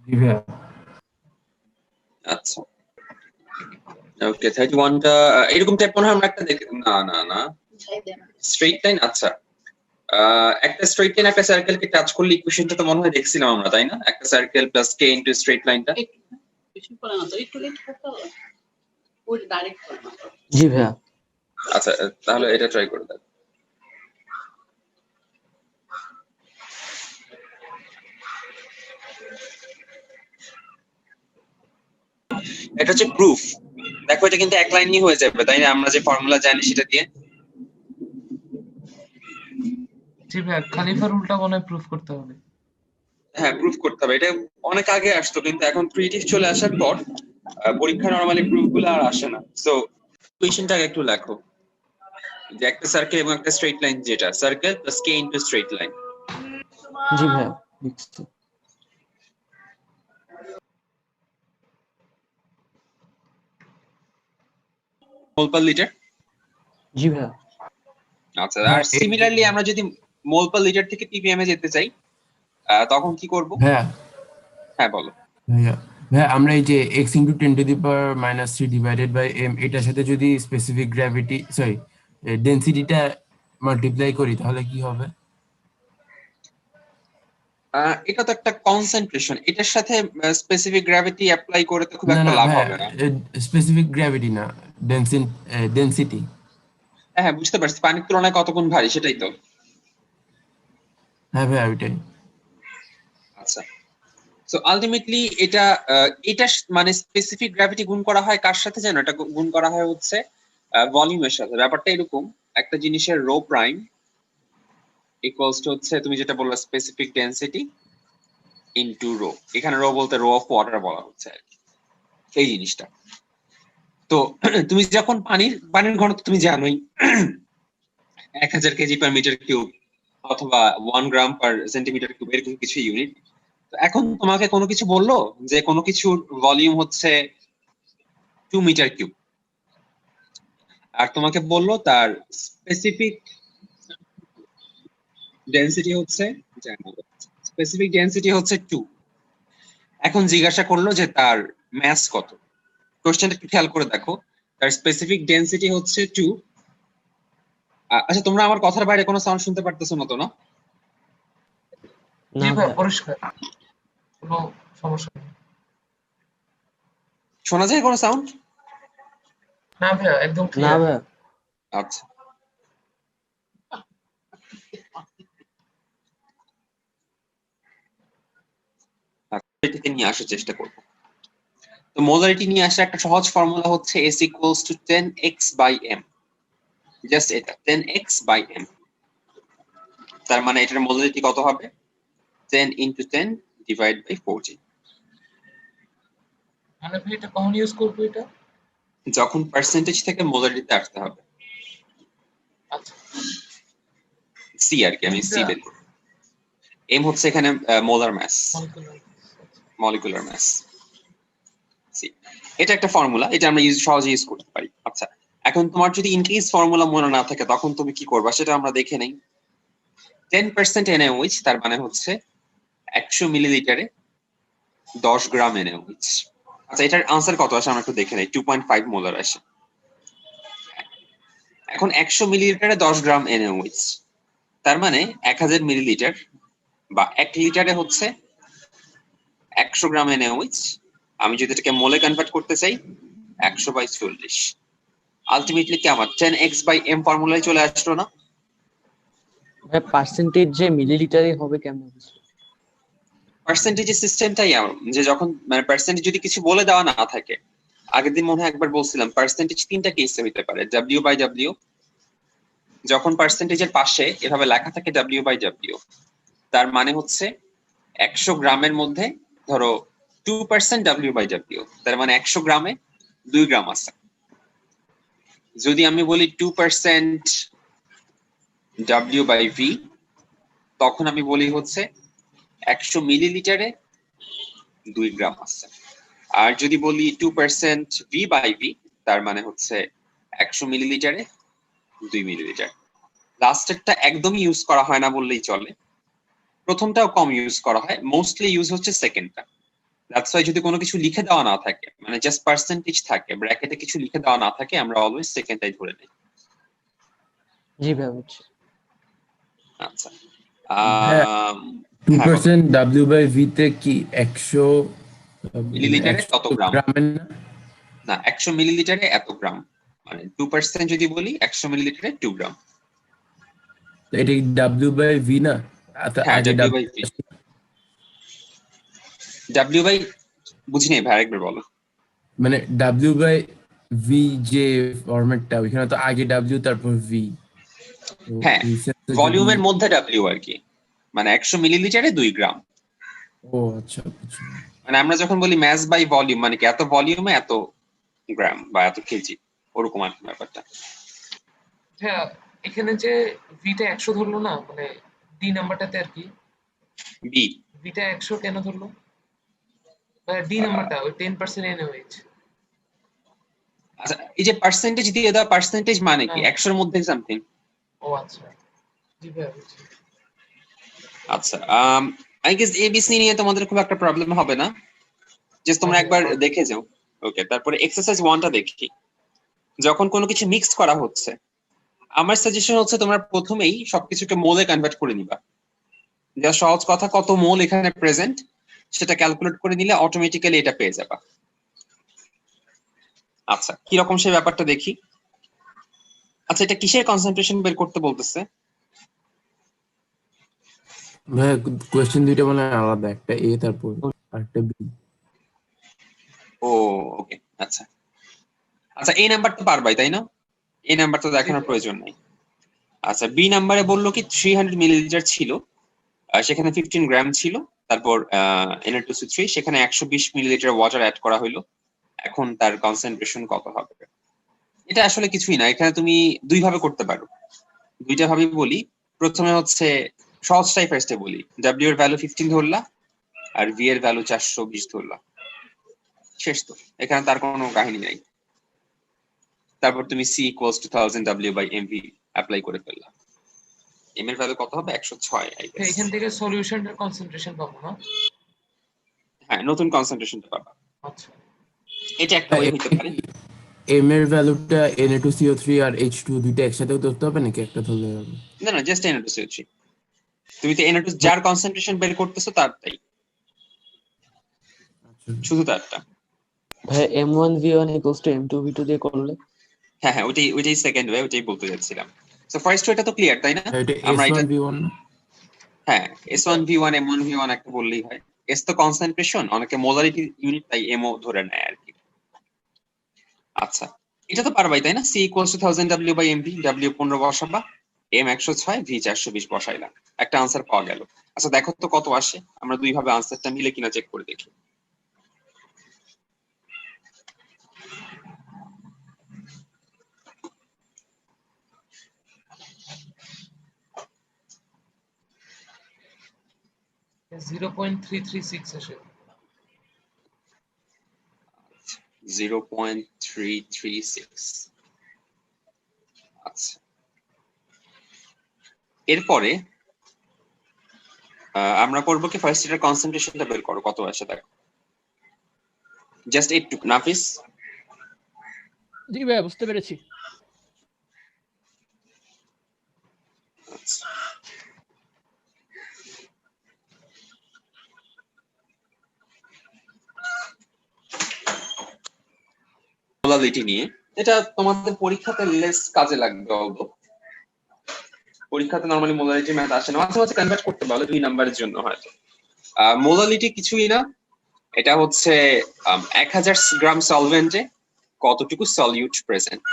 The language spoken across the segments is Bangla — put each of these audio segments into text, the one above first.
জি ভাইয়া। আচ্ছা ওকে 31টা এরকম টাইপ মনে হয় আমরা একটা না স্ট্রেইট লাইন। আচ্ছা একটা স্ট্রেইট লাইন একটা সার্কেলকে টাচ করলে ইকুয়েশনটা তো মনে হয় দেখছিলাম আমরা, তাই না? একটা সার্কেল প্লাস কে ইনটু স্ট্রেইট লাইনটা। জি ভাইয়া। আচ্ছা তাহলে এটা ট্রাই করে দেখ। এটা হচ্ছে প্রুফ। দেখো এটা কিন্তু এক লাইনই হয়ে যাবে, তাই না? আমরা যে ফর্মুলা জানি সেটা দিয়ে। জি ভাইয়া, খালিফা রুলটা মনে হয় প্রুফ করতে হবে। হ্যাঁ প্রুফ করতে হবে। এটা অনেক আগে আসতো, কিন্তু এখন ক্রিয়েটিভ চলে আসার পর পরীক্ষা নরমালি প্রুফ গুলো আর আসে না। সো ইকুয়েশনটা একটু লেখো যে একটা সার্কেল এবং একটা স্ট্রেইট লাইন, যেটা সার্কেল প্লাস কে ইনটু স্ট্রেইট লাইন। জি ভাইয়া লিখছি। মোল পার লিটার। জি ভাইয়া। আচ্ছা আর সিমিলারলি আমরা যদি মোল পার লিটার থেকে ppm এ যেতে চাই তখন কি করব? ভাইয়া হ্যাঁ বলো। ভাইয়া ভাইয়া আমরা এই যে x * 10⁻³ ডিভাইডেড বাই m এটার সাথে যদি স্পেসিফিক গ্র্যাভিটি ডেনসিটিটা মাল্টিপ্লাই করি তাহলে কি হবে? এটা তো একটা কনসেন্ট্রেশন, এটার সাথে স্পেসিফিক গ্র্যাভিটি অ্যাপ্লাই করে তো খুব না একটা না লাভ ভাইয়া, হবে না। স্পেসিফিক গ্র্যাভিটি না, ডেনসিটি। হ্যাঁ বুঝতে পারছি, পানির তুলনায় কত গুণ ভারী সেটাই তো। হ্যাঁ ভাইয়া ওইটাই। আচ্ছা সো আলটিমেটলি এটা মানে স্পেসিফিক গ্র্যাভিটি গুণ করা হয় কার সাথে জানো? এটা গুণ করা হয় হচ্ছে ভলিউমের সাথে। ব্যাপারটা এরকম, একটা জিনিসের রো প্রাইম ইকুয়ালস টু হচ্ছে তুমি যেটা বললা স্পেসিফিক ডেনসিটি ইনটু রো। এখানে রো বলতে রো অফ ওয়াটার বলা হচ্ছে আর কি, এই জিনিসটা। তো তুমি যখন পানির ঘনত্ব তুমি জানোই 1000 কেজি পার মিটার কিউব অথবা 1 গ্রাম পার সেন্টিমিটার কিউব, এরকম কিছু ইউনিট। তো এখন তোমাকে কোনো কিছু বললো যে কোনো কিছুর ভলিউম হচ্ছে 2 মিটার কিউব, আর তোমাকে বললো তার স্পেসিফিক ডেনসিটি হচ্ছে 2। এখন জিজ্ঞাসা করলো যে তার ম্যাস কত। কোশ্চেনটা একটু খেয়াল করে দেখো, তার স্পেসিফিক ডেনসিটি হচ্ছে 2। আচ্ছা তোমরা আমার কথার বাইরে কোনো সাউন্ড শুনতে পারতেছো না তো? না জি ভাইয়া পরিষ্কার, কোনো সমস্যা নেই। শোনা যায় কোনো সাউন্ড? না ভাইয়া একদম না ক্লিয়ার। ভাইয়া। আচ্ছা এটাকে নিয়ে আসার চেষ্টা করবো। তো মোলারিটি নিয়ে আসার একটা সহজ ফর্মুলা হচ্ছে S equals to 10x by m। Just এটা 10x by m। তার মানে এটার মোলারিটি কত হবে? 10 into 10 divide by 40। মানে ভাই এটা কখন ইউজ করব এটা? যখন পার্সেন্টেজ থেকে মোলারিটিতে আসতে হবে। আচ্ছা সি আর কি, আমি সি বের করব। এম হচ্ছে এখানে molar mass, molecular mass. C এটা একটা ফর্মুলা, এটা আমরা সহজে ইউজ করতে পারি। আচ্ছা এখন তোমার যদি ইনকেস ফর্মুলা মনে না থাকে তখন তুমি কি করবা সেটা আমরা দেখে নেই। 10% NaOH তার মানে হচ্ছে 100 মিলিলিটারে 10 গ্রাম NaOH। আচ্ছা এটার আনসার কত আসে আমরা একটু দেখে নেই। 2.5 মোলার আসে। এখন 100 মিলিলিটারে 10 গ্রাম NaOH তার মানে 1000 মিলিলিটার বা 1 লিটারে হচ্ছে 100 গ্রাম NaOH। আমি যদি এটাকে মোলে কনভার্ট করতে চাই 100/40। আলটিমেটলি কি আমার 10x by m ফর্মুলায় চলে আসলো না? ভাই পার্সেন্টেজ যে মিলিলিটারে হবে কেমন? পার্সেন্টেজের সিস্টেমটাই এমন যে যখন মানে পার্সেন্টেজ যদি কিছু বলে দেওয়া না থাকে, আগের দিন মনে হয় একবার বলছিলাম পার্সেন্টেজ তিনটা কেসে হইতে পারে। W/W, যখন পার্সেন্টেজের পাশে এভাবে লেখা থাকে W/W তার মানে হচ্ছে 100 গ্রামের মধ্যে ধরো 2% W/W, তার মানে 100 গ্রামে 2 গ্রাম আছে। যদি আমি বলি 2% W/V তখন আমি বলি হচ্ছে 100 মিলিলিটারে 2 গ্রাম আছে। আর যদি বলি 2% V/V তার মানে হচ্ছে 100 মিলিলিটারে 2 মিলিলিটার। লাস্টেরটা একদমই ইউজ করা হয় না বললেই চলে। প্রথমটাও কম ইউজ করা হয়, মোস্টলি ইউজ হচ্ছে সেকেন্ডটা। দ্যাটস ওয়াই যদি কোনো কিছু লিখে দেওয়া না থাকে, মানে জাস্ট পার্সেন্টেজ থাকে, ব্র্যাকেটে কিছু লিখে দেওয়া না থাকে, আমরা অলওয়েজ সেকেন্ডটাই ধরে নিই। জি ভাইয়া বুঝছি। আচ্ছা, হ্যাঁ, হ্যাঁ বলো। 2% W/V তে কি 100 মিলিলিটারে 100 কত গ্রাম? গ্রামের না? না, 100 মিলিলিটারে এত গ্রাম, মানে 2% যদি বলি 100 মিলিলিটারে 2 গ্রাম। তো এটা কি W/V না? হ্যাঁ, আগে W by V. W by বুঝি নাই ভাই, আরেকবার বলো। মানে W/V যে ফরম্যাটটা, ওইখানে তো আগে W তারপর V। তো হ্যাঁ, এই সেন্সে যদি, ভলিউমের মধ্যে ডব্লিউ আর কি, মানে 100 মিলিলিটারে 2 গ্রাম। ও আচ্ছা বুঝলাম। মানে আমরা যখন বলি ম্যাস বাই ভলিউম, মানে কি এত ভলিউমে এত গ্রাম বা এত কেজি, ওরকম আর কি ব্যাপারটা। হ্যাঁ, এখানে যে ভিটা 100 ধরলো না, মানে ডি নাম্বারটাতে আর কি, বি, ভিটা 100 কেন ধরলো? ডি নাম্বারটা ওই 10% এনওএইচ। আচ্ছা এই যে পার্সেন্টেজ দিয়ে দেওয়া, পার্সেন্টেজ মানে কি হ্যাঁ। 100 এর মধ্যে সামথিং। ও আচ্ছা, জি ভাইয়া বুঝছি। আচ্ছা, আই গেস এবিসি নিয়ে তোমাদের খুব একটা প্রবলেম হবে না, জাস্ট তোমরা হ্যাঁ, একবার হ্যাঁ। দেখে যাও। ওকে, তারপরে এক্সারসাইজ 1টা দেখি। যখন কোনো কিছু মিক্স করা হচ্ছে, আমার সাজেশন হচ্ছে তোমরা প্রথমেই সবকিছুকে মোলে কনভার্ট করে নিবা। যা সহজ কথা, কত মোল এখানে প্রেজেন্ট সেটা ক্যালকুলেট করে নিলে অটোমেটিক্যালি এটা পেয়ে যাবা। আচ্ছা, কিরকম সেই ব্যাপারটা দেখি। আচ্ছা, এটা কিসের কনসেন্ট্রেশন বের করতে বলতেছে? ভাইয়া কোয়েশ্চেন দুইটা মানে আলাদা, একটা A তারপর আরেকটা B। ও ওকে, আচ্ছা আচ্ছা, এই নাম্বার তো পারবাই তাই না? এই নাম্বার তো দেখানোর প্রয়োজন নাই। আচ্ছা, বি নাম্বারে বললো কি 300 মিলিলিটার ছিল, সেখানে 15 গ্রাম ছিল, তারপর Na2CO3 সেখানে 120 মিলিলিটার ওয়াটার অ্যাড করা হলো, এখন তার কনসেন্ট্রেশন কত হবে? এটা আসলে কিছুই না, এখানে তুমি দুই ভাবে করতে পারো, দুইটা ভাবে বলি। প্রথমে হচ্ছে সহজটাই ফার্স্টে বলি, W এর ভ্যালু 15 ধরলা আর V এর ভ্যালু 420 ধরলা, শেষ তো, এখানে তার কোনো কাহিনী নাই। তারপর তুমি C equals to 1000 W/mv apply করে ফেললা, m এর ভ্যালু কত হবে? 106 আই গেস। এখান থেকে সলিউশনের কনসেন্ট্রেশন পাবো না? হ্যাঁ, নতুন কনসেন্ট্রেশনটা পাবা। আচ্ছা। এটা একটা ওয়ে হইতে পারে। M এর ভ্যালুটা Na2CO3 আর H2 দুইটা একসাথেও ধরতে হবে নাকি একটা ধরলে হবে? না না, জাস্ট Na2CO3। তুমি তো Na2 যার কনসেন্ট্রেশন বের করতেছো তারটাই, শুধু তারটা। ভাইয়া M1V1 equals to M2V2 দিয়ে করলে? হ্যাঁ হ্যাঁ, ওইটাই ওইটাই সেকেন্ড ওয়ে, ওইটাই বলতে যাচ্ছিলাম। সো ফার্স্ট ওয়েটা তো ক্লিয়ার তাই না? এটা আমরা এটা, S1V1 না? হ্যাঁ S1V1 M1V1 একটা বললেই হয়। এস তো কনসেন্ট্রেশন, অনেকে মোলারিটি ইউনিট তাই এমও ধরে নেয় আর কি। আচ্ছা, এটা তো পারবাই তাই না? C equals to 1000 W/mv, W 15 বসাবা, M 106, V 420 বসাইলাম, একটা আনসার পাওয়া গেল। আচ্ছা দেখো তো কত আসে, আমরা দুই ভাবে আনসারটা মিলে কিনা চেক করে দেখি। 0.336 আসে। 0.336। আচ্ছা, এরপরে আমরা করবো কি, ফার্স্ট এটার কনসেন্ট্রেশনটা বের করো, কত আসে দেখো, জাস্ট একটু। নাফিস? জি ভাইয়া বুঝতে পেরেছি। আচ্ছা, মোলালিটি নিয়ে, এটা তোমাদের পরীক্ষাতে লেস কাজে লাগবে অল্প। পরীক্ষাতে নরমালি মোলালিটি ম্যাথ আসে না, মাঝে মাঝে কনভার্ট করতে পারো 2 নাম্বারের জন্য হয়তো। মোলালিটি কিছুই না, এটা হচ্ছে 1000 গ্রাম সলভেন্টে কতটুকু সলিউট প্রেজেন্ট।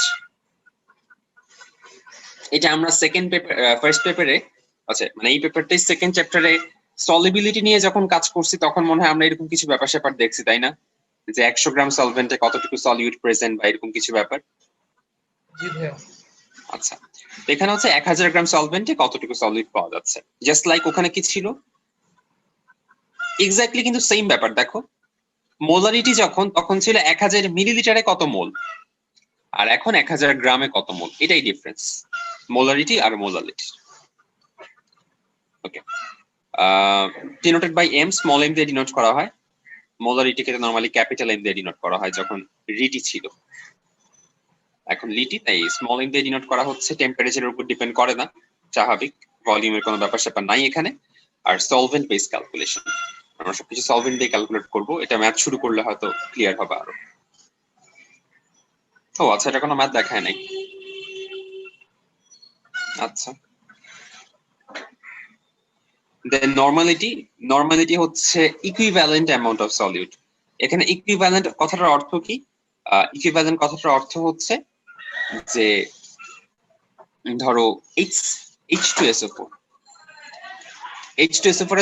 এটা আমরা সেকেন্ড পেপার, ফার্স্ট পেপারে, আচ্ছা মানে এই পেপারটাই সেকেন্ড চ্যাপ্টারে সলিবিলিটি নিয়ে যখন কাজ করছি তখন মনে হয় আমরা এরকম কিছু ব্যাপার স্যাপার দেখছি তাই না, যে 100 গ্রাম সলভেন্টে কতটুকু সলিউট প্রেজেন্ট বা এরকম কিছু ব্যাপার। জি ভাইয়া। আচ্ছা, তো এখানে হচ্ছে 1000 গ্রাম সলভেন্টে কতটুকু সলিউট পাওয়া যাচ্ছে, জাস্ট লাইক ওখানে কি ছিল এক্স্যাক্টলি কিন্তু সেম ব্যাপার। দেখো মোলারিটি যখন তখন ছিল 1000 মিলিলিটারে কত মোল, আর এখন 1000 গ্রামে কত মোল, এটাই ডিফারেন্স মোলারিটি আর molality. Okay, denoted by M, small M দিয়ে ডিনোট করা হয়। মোলারিটিকে নরমালি ক্যাপিটাল এম দিয়ে ডিনোট করা হয় যখন রিটি ছিল, এখন লিটি, তাই স্মল এম দিয়ে ডিনোট করা হচ্ছে। টেম্পারেচারের উপর ডিপেন্ড করে না, স্বাভাবিক, ভলিউমের কোনো ব্যাপার স্যাপার নাই এখানে। আর সলভেন্ট বেস ক্যালকুলেশন, আমরা সবকিছু সলভেন্ট দিয়ে ক্যালকুলেট করব। এটা ম্যাথ শুরু করলে হয়তো ক্লিয়ার হবে আরো। ও আচ্ছা, এটা কোনো ম্যাথ দেখায় নাই। আচ্ছা, দেন নরমালিটি হচ্ছে ইকুইভ্যালেন্ট অ্যামাউন্ট অফ সলিউট। এখানে ইকুইভ্যালেন্ট কথাটার অর্থ কি? ইকুইভ্যালেন্ট কথাটার অর্থ হচ্ছে যে ধরো H2SO4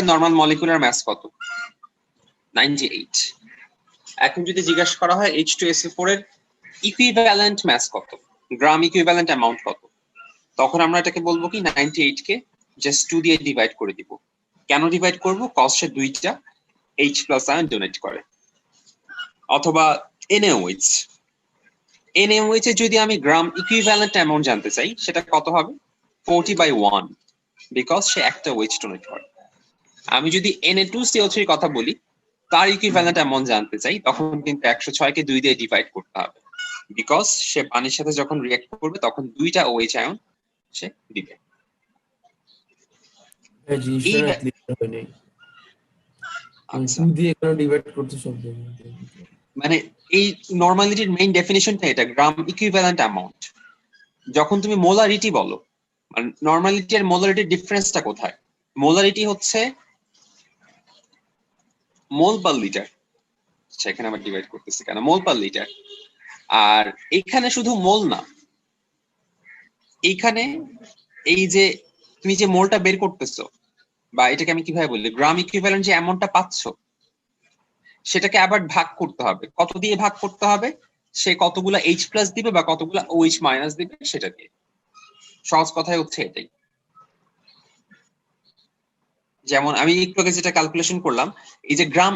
এর নরমাল মলিকুলার মাস কত? 98। এখন যদি জিজ্ঞাসা করা হয় H2SO4 এর ইকুইভ্যালেন্ট মাস কত, গ্রাম ইকুইভ্যালেন্ট অ্যামাউন্ট কত, তখন আমরা এটাকে বলবো কি 98 কে জাস্ট 2 দিয়ে ডিভাইড করে দিব। কেন ডিভাইড করব? কজ সে দুইটা H প্লাস আয়ন ডোনেট করে। অথবা NaOH এ যদি আমি গ্রাম ইকুইভ্যালেন্ট অ্যামাউন্ট জানতে চাই, সেটা কত হবে? 40/1, বিকজ সে একটা OH ডোনেট করে। আমি যদি Na2CO3 কথা বলি, তার ইকুইভ্যালেন্ট অ্যামাউন্ট জানতে চাই, তখন কিন্তু 106 কে 2 দিয়ে ডিভাইড করতে হবে, বিকজ সে পানির সাথে যখন রিঅ্যাক্ট করবে তখন দুইটা OH আয়ন সে দিবে। জিনিসটা না ক্লিয়ার হয় নাই। আচ্ছা, 2 দিয়ে কেন ডিভাইড করতে শব্দ? মানে এই নরমালিটির মেইন ডেফিনিশনটা এটা, গ্রাম ইকুইভ্যালেন্ট অ্যামাউন্ট। যখন তুমি মোলারিটি বলো, মানে নরমালিটি আর মোলারিটির ডিফারেন্সটা কোথায়? মোলারিটি হচ্ছে মোল পার লিটার, সেখানে আবার ডিভাইড করতেছি কেন? মোল পার লিটার। আর এখানে শুধু মোল না, এইখানে এই যে তুমি যে মোলটা বের করতেছো, বা এটাকে আমি কিভাবে বলি, গ্রাম ইকুইভ্যালেন্ট যে অ্যামাউন্টটা পাচ্ছ, সেটাকে আবার ভাগ করতে হবে। কত দিয়ে ভাগ করতে হবে? সে কতগুলা H প্লাস দিবে বা কতগুলা OH মাইনাস দিবে সেটা দিয়ে। সহজ কথাই হচ্ছে এটাই। যেমন আমি একটু আগে যেটা ক্যালকুলেশন করলাম, এই যে গ্রাম,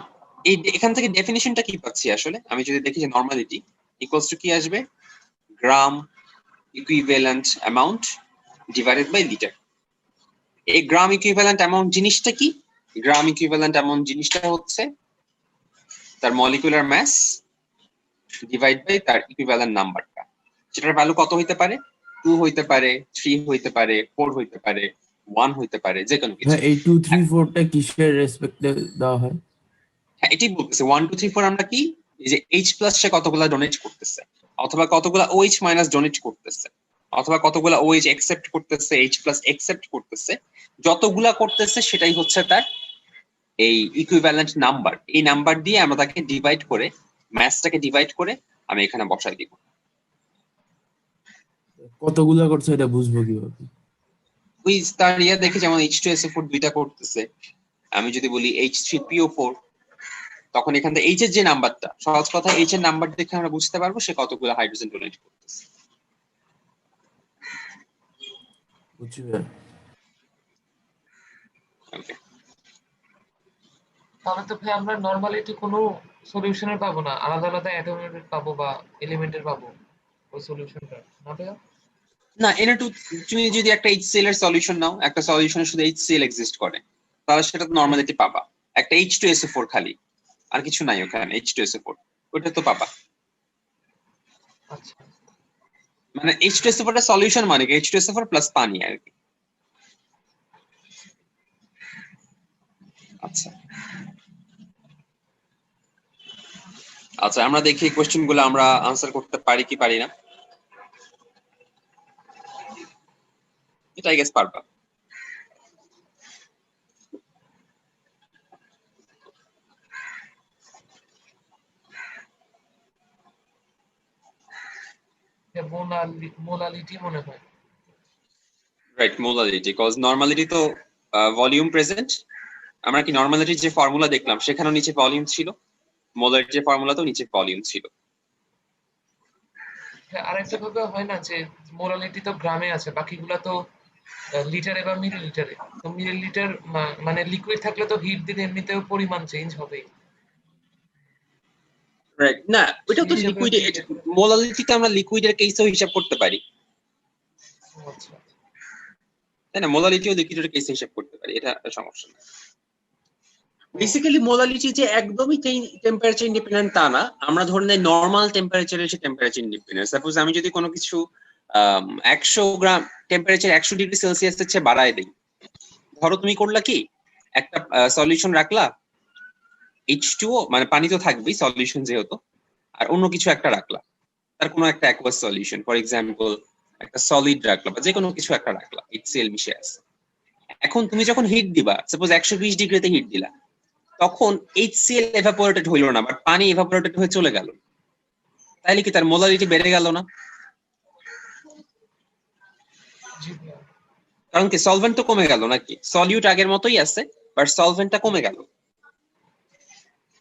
এই এখান থেকে ডেফিনিশনটা কি পাচ্ছি আসলে? আমি যদি দেখি যে নরমালিটি ইকুয়ালস টু কি আসবে, gram equivalent amount divided by litre. এই গ্রাম ইকুইভ্যালেন্ট অ্যামাউন্ট জিনিসটা কি? গ্রাম ইকুইভ্যালেন্ট অ্যামাউন্ট জিনিসটা হচ্ছে তার মলিকুলার মাস ডিভাইড বাই তার ইকুইভ্যালেন্ট নাম্বারটা। সেটার ভ্যালু কত হইতে পারে? 2 হইতে পারে, 3 হইতে পারে, 4 হইতে পারে, 1 হইতে পারে, যে কোনো কিছু। হ্যাঁ, এই 2 3 4 টা কিসের রেসপেক্টে দেওয়া হয়? হ্যাঁ, এটাই বলতেছে 1 2 3 4 আমরা কি, এই যে H প্লাস সে কতগুলা ডোনেট করতেছে, অথবা কতগুলা OH মাইনাস ডোনেট করতেছে, অথবা কতগুলা OH অ্যাকসেপ্ট করতেছে, H প্লাস অ্যাকসেপ্ট করতেছে, যতগুলা করতেছে সেটাই হচ্ছে তার এই ইকুইভ্যালেন্ট নাম্বার। এই নাম্বার দিয়ে আমরা তাকে ডিভাইড করে, ম্যাসটাকে ডিভাইড করে আমি এখানে বসাই দিব। কতগুলা করছে এটা বুঝবো কিভাবে? ওই তার ইয়া দেখে, যেমন H2SO4 দুইটা করতেছে, আমি যদি বলি H3PO4, তখন এখান থেকে H এর যে নাম্বারটা, সহজ কথা H এর নাম্বার দেখে আমরা বুঝতে পারবো সে কতগুলো হাইড্রোজেন ডোনেট করতেছে। বুঝবে? ওকে, তাহলে তো ভাই আমরা নরমালিটি কোনো সলিউশনের পাবো না, আলাদা আলাদা অ্যাটমের পাবো বা এলিমেন্টের পাবো ওই সলিউশনটা, না ভাইয়া? না Na2, তুমি যদি একটা HCl এর সলিউশন নাও, একটা সলিউশনে শুধু HCl এক্সিস্ট করে, তাহলে সেটা তো নরমালিটি পাবা। একটা H2SO4 খালি, আর কিছু নাই ওখানে, H2SO4 ওটা তো পাবা। আচ্ছা, মানে H2SO4 এর সলিউশন মানে কি? H2SO4 প্লাস পানি আর কি। আচ্ছা আচ্ছা, আমরা দেখি কোশ্চেন গুলো আমরা আনসার করতে পারি কি পারি না। এটা আই গেস পারবা। মোলালিটি মনে হয়। রাইট, মোলারিটি, কজ নরমালিটি তো ভলিউম প্রেজেন্ট। আমরা কি নরমালিটির যে ফর্মুলা দেখলাম সেখানেও নিচে ভলিউম ছিল, মোলারিটির যে ফর্মুলাতেও নিচে ভলিউম ছিল। হ্যাঁ, আরেকটা ভাবে হয় না যে মোলালিটি তো গ্রামে আছে, বাকিগুলা তো লিটারে বা মিলি লিটারে। তো মিলি লিটার মানে লিকুইড থাকলে তো হিট দিলে এমনিতেও পরিমাণ চেঞ্জ হবেই। রাইট, না ওইটা সেই তো হিসাবে লিকুইড, কি এটা করে? মোলারিটিতে আমরা লিকুইডের কেসেও হিসাব করতে পারি, ও আচ্ছা, তাই না? মোলারিটিও লিকুইডের কেসে হিসাব করতে পারি, এটা সমস্যা না। বেসিক্যালি মোলালিটি যে একদমই টেম্পারেচার ইন্ডিপেন্ডেন্ট তা না, আমরা ধরে নেই নর্মাল টেম্পারেচারে এসে টেম্পারেচার ইন্ডিপেন্ডেন্ট। সাপোজ আমি যদি কোনো কিছু 100 গ্রাম টেম্পারেচার 100 ডিগ্রি সেলসিয়াসের চেয়ে বাড়ায় দিই, ধরো তুমি করলা কি একটা সলিউশন রাখলা H2O, মানে পানি তো থাকবেই সলিউশন যেহেতু, আর অন্য কিছু একটা রাখলা, তার কোনো একটা অ্যাকুয়াস সলিউশন, ফর এক্সাম্পল একটা সলিড রাখলা বা যে কোনো কিছু একটা রাখলা, HCl মিশে আছে। এখন তুমি যখন হিট দিবা, সাপোজ 120 ডিগ্রিতে হিট দিলা, তখন HCl এভাপোরেটেড হইল না, বাট পানি এভাপোরেটেড হয়ে চলে গেল, তাইলে কি তার মোলারিটি বেড়ে গেল না? জি ভাইয়া। কারণ কি সলভেন্ট তো কমে গেল নাকি, সলিউট আগের মতোই আছে বাট সলভেন্টটা কমে গেল,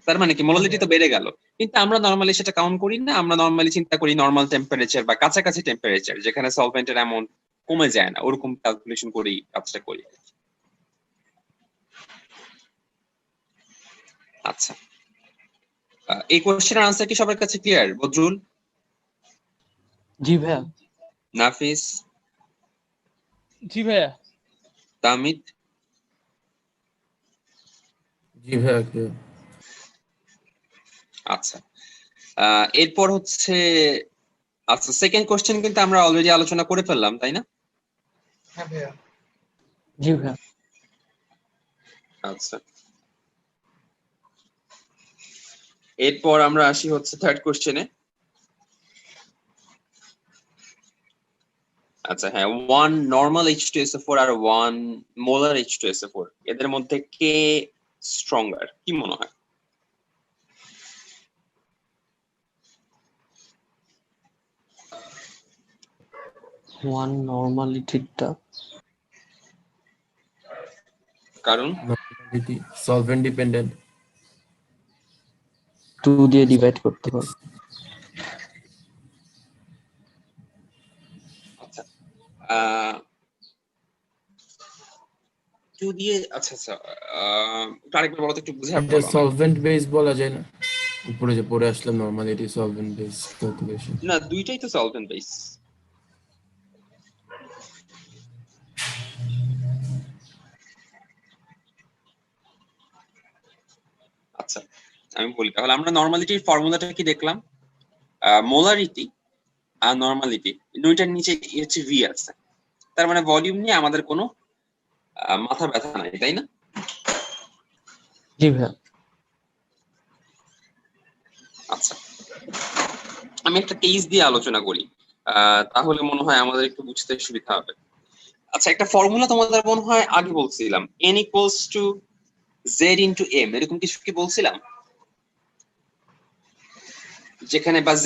তার মানে কি মোলারিটি তো বেড়ে গেল। কিন্তু আমরা নরমালি সেটা কাউন্ট করি না, আমরা নরমালি চিন্তা করি নরমাল টেম্পারেচার বা কাছাকাছি টেম্পারেচার যেখানে সলভেন্টের অ্যামাউন্ট কমে যায় না, ওরকম ক্যালকুলেশন করেই কাজটা করি। আচ্ছা, এই কোশ্চেনের আনসার কি সবার কাছে ক্লিয়ার? বদরুল, জি ভাইয়া। নাফিস, জি ভাইয়া। তামিদ? জি ভাইয়া। আচ্ছা, এরপর হচ্ছে, আচ্ছা সেকেন্ড কোশ্চেন কিন্তু আমরা অলরেডি আলোচনা করে ফেললাম, তাই না? হ্যাঁ ভাইয়া। জি ভাইয়া। আচ্ছা, এরপর আমরা আসি হচ্ছে থার্ড কোশ্চেনে। আচ্ছা হ্যাঁ, 1 নরমাল H2SO4 আর 1 মোলার H2SO4 এদের মধ্যে কে স্ট্রঙ্গার কি মনে হয়? ওয়ান নর্মালিটিটা কারণ নর্মালিটি সলভেন্ট ডিপেন্ডেন্ট। 2 দিয়ে ডিভাইড করতে হবে। আচ্ছা, 2 দিয়ে, আচ্ছা আচ্ছা, একটু আরেকবার বলো তো, একটু বুঝে এটা সলভেন্ট বেস বলা যায় না? উপরে যে পড়ে আসলাম নর্মালিটি সলভেন্ট বেস ক্যালকুলেশন। না, দুইটাই তো সলভেন্ট বেস। আচ্ছা আমি বলি তাহলে, আমরা নরমালিটির ফর্মুলাটা কি দেখলাম, মোলারিটি আর নরমালিটি দুইটার নিচে হচ্ছে ভি আছে, তার মানে ভলিউম নিয়ে আমাদের কোনো মাথা ব্যথা নাই, তাই না? জি ভাইয়া। আচ্ছা, আমি একটা কেস দিয়ে আলোচনা করি, তাহলে মনে হয় আমাদের একটু বুঝতে সুবিধা হবে। আচ্ছা, একটা ফর্মুলা তোমাদের মনে হয় আগে বলছিলাম, n equals to z into m, এরকম কিছু কি বলছিলাম? যেখানে বা z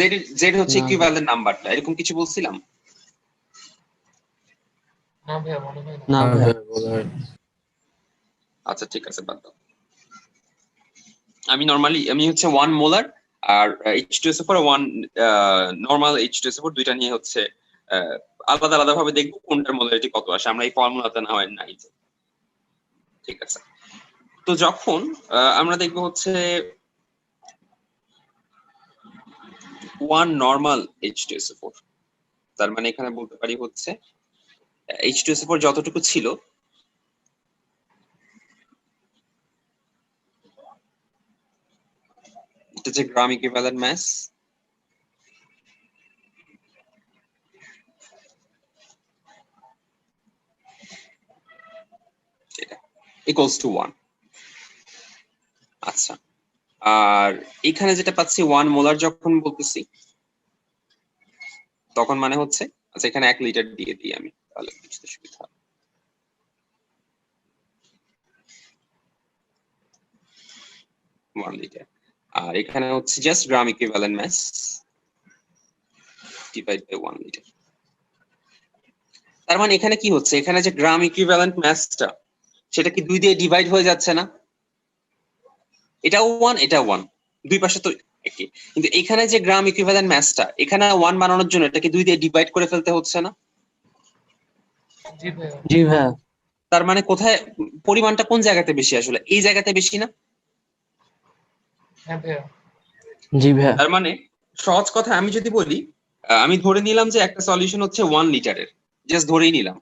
হচ্ছে না। ইকুইভ্যালেন্ট নাম্বারটা, এরকম কিছু বলছিলাম? না ভাইয়া, মনে হয় না। না হ্যাঁ ভাইয়া। ভাইয়া বলা হয়। আচ্ছা ঠিক আছে, বাদ দাও। আমি হচ্ছে 1 মোলার আর H2SO4 1 নরমাল H2SO4 দুইটা নিয়ে হচ্ছে আলাদা আলাদা ভাবে দেখবো কোনটার মোলারিটি কত আসে, আমরা এই ফর্মুলাতে না হয় নাই। ঠিক আছে, তো যখন আমরা দেখবো হচ্ছে 1 নরমাল H2SO4, তার মানে এখানে বলতে পারি হচ্ছে H2SO4 যতটুকু ছিল এটা যে গ্রাম ইকুইভ্যালেন্ট মাস, এটা ইকুয়ালস টু 1। আচ্ছা, আর এখানে যেটা পাচ্ছি 1 মোলার যখন বলতেছি তখন মানে হচ্ছে, আচ্ছা এখানে 1 লিটার দিয়ে দিই আমি, তাহলে বুঝতে সুবিধা হবে। 1 লিটার, আর এখানে হচ্ছে just gram equivalent mass divide by 1 litre. তার মানে এখানে কি হচ্ছে, এখানে যে গ্রাম ইকুইভ্যালেন্ট মাসটা সেটা কি 2 দিয়ে ডিভাইড হয়ে যাচ্ছে না? এটাও 1 এটাও 1, দুই পাশে তো একই, কিন্তু এখানে যে গ্রাম ইকুইভ্যালেন্ট মাসটা এখানে 1 বানানোর জন্য এটাকে 2 দিয়ে ডিভাইড করে ফেলতে হচ্ছে না? জি ভাইয়া। জি ভাইয়া। তার মানে কোথায় পরিমাণটা কোন জায়গাতে বেশি, আসলে এই জায়গাতে বেশি না? হ্যাঁ ভাইয়া। জি ভাইয়া। তার মানে সহজ কথা আমি যদি বলি, আমি ধরে নিলাম যে একটা সলিউশন হচ্ছে 1 লিটারের, জাস্ট ধরেই নিলাম।